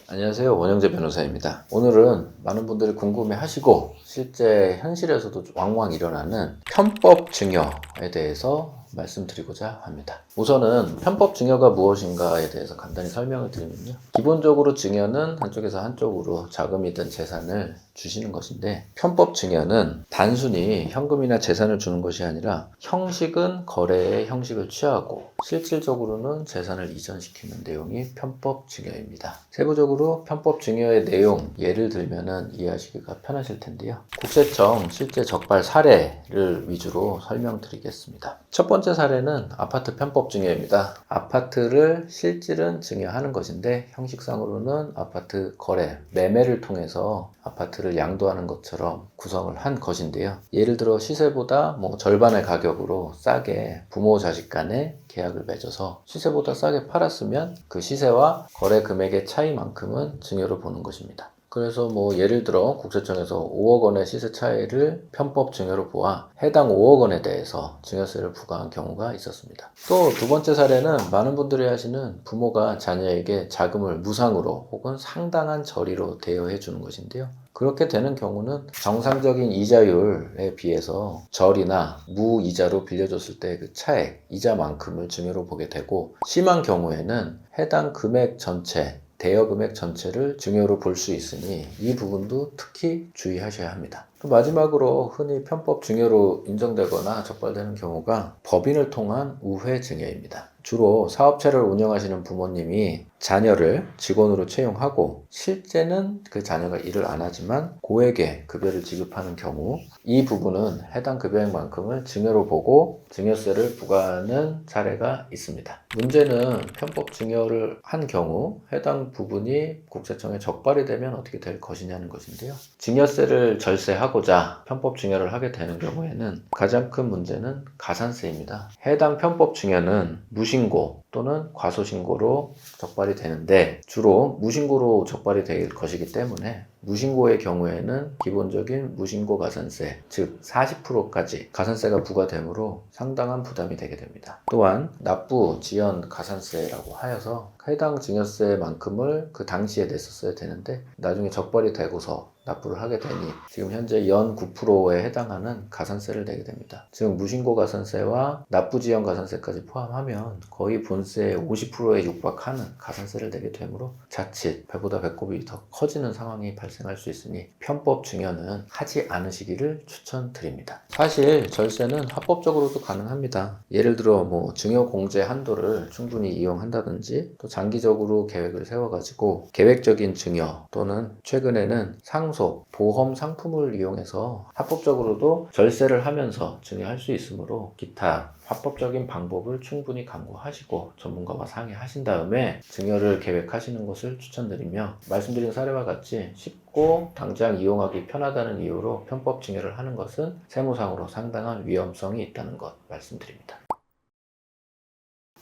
안녕하세요. 원영재 변호사입니다. 오늘은 많은 분들이 궁금해 하시고 실제 현실에서도 왕왕 일어나는 편법 증여에 대해서 말씀드리고자 합니다. 우선은 편법 증여가 무엇인가에 대해서 간단히 설명을 드리면요. 기본적으로 증여는 한쪽에서 한쪽으로 자금이든 재산을 주시는 것인데, 편법 증여는 단순히 현금이나 재산을 주는 것이 아니라 형식은 거래의 형식을 취하고 실질적으로는 재산을 이전시키는 내용이 편법 증여입니다. 세부적으로 편법 증여의 내용 예를 들면은 이해하시기가 편하실 텐데요. 국세청 실제 적발 사례를 위주로 설명드리겠습니다. 첫 번째 사례는 아파트 편법 증여입니다. 아파트를 실질은 증여하는 것인데 형식상으로는 아파트 거래, 매매를 통해서 아파트를 양도하는 것처럼 구성을 한 것인데요. 예를 들어 시세보다 절반의 가격으로 싸게 부모 자식 간에 계약을 맺어서 시세보다 싸게 팔았으면 그 시세와 거래 금액의 차이만큼은 증여로 보는 것입니다. 그래서 예를 들어 국세청에서 5억 원의 시세 차이를 편법 증여로 보아 해당 5억 원에 대해서 증여세를 부과한 경우가 있었습니다. 또 두 번째 사례는 많은 분들이 하시는 부모가 자녀에게 자금을 무상으로 혹은 상당한 저리로 대여해 주는 것인데요. 그렇게 되는 경우는 정상적인 이자율에 비해서 저리나 무이자로 빌려줬을 때 그 차액, 이자만큼을 증여로 보게 되고, 심한 경우에는 해당 금액 전체, 대여 금액 전체를 증여로 볼 수 있으니 이 부분도 특히 주의하셔야 합니다. 또 마지막으로 흔히 편법 증여로 인정되거나 적발되는 경우가 법인을 통한 우회 증여입니다. 주로 사업체를 운영하시는 부모님이 자녀를 직원으로 채용하고 실제는 그 자녀가 일을 안 하지만 고액의 급여를 지급하는 경우, 이 부분은 해당 급여액만큼을 증여로 보고 증여세를 부과하는 사례가 있습니다. 문제는 편법 증여를 한 경우 해당 부분이 국세청에 적발이 되면 어떻게 될 것이냐는 것인데요. 증여세를 절세하고자 편법 증여를 하게 되는 경우에는 가장 큰 문제는 가산세입니다. 해당 편법 증여는 무신고 또는 과소신고로 적발이 되는데, 주로 무신고로 적발이 될 것이기 때문에 무신고의 경우에는 기본적인 무신고 가산세, 즉 40%까지 가산세가 부과되므로 상당한 부담이 되게 됩니다. 또한 납부 지연 가산세라고 하여서 해당 증여세만큼을 그 당시에 냈었어야 되는데 나중에 적발이 되고서 납부를 하게 되니 지금 현재 연 9%에 해당하는 가산세를 내게 됩니다. 즉 무신고 가산세와 납부 지연 가산세까지 포함하면 거의 본세의 50%에 육박하는 가산세를 내게 되므로 자칫 배보다 배꼽이 더 커지는 상황이 발생할 수 있으니 편법 증여는 하지 않으시기를 추천드립니다. 사실 절세는 합법적으로도 가능합니다. 예를 들어 증여 공제 한도를 충분히 이용한다든지, 또 장기적으로 계획을 세워가지고 계획적인 증여 또는 최근에는 상속, 보험 상품을 이용해서 합법적으로도 절세를 하면서 증여할 수 있으므로 기타 합법적인 방법을 충분히 강구하시고 전문가와 상의하신 다음에 증여를 계획하시는 것을 추천드리며, 말씀드린 사례와 같이 쉽고 당장 이용하기 편하다는 이유로 편법 증여를 하는 것은 세무상으로 상당한 위험성이 있다는 것 말씀드립니다.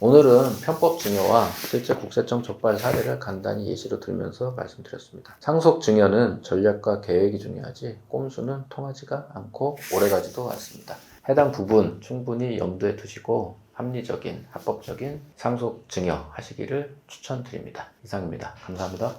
오늘은 편법 증여와 실제 국세청 적발 사례를 간단히 예시로 들면서 말씀드렸습니다. 상속 증여는 전략과 계획이 중요하지 꼼수는 통하지가 않고 오래가지도 않습니다. 해당 부분 충분히 염두에 두시고 합리적인, 합법적인 상속 증여 하시기를 추천드립니다. 이상입니다. 감사합니다.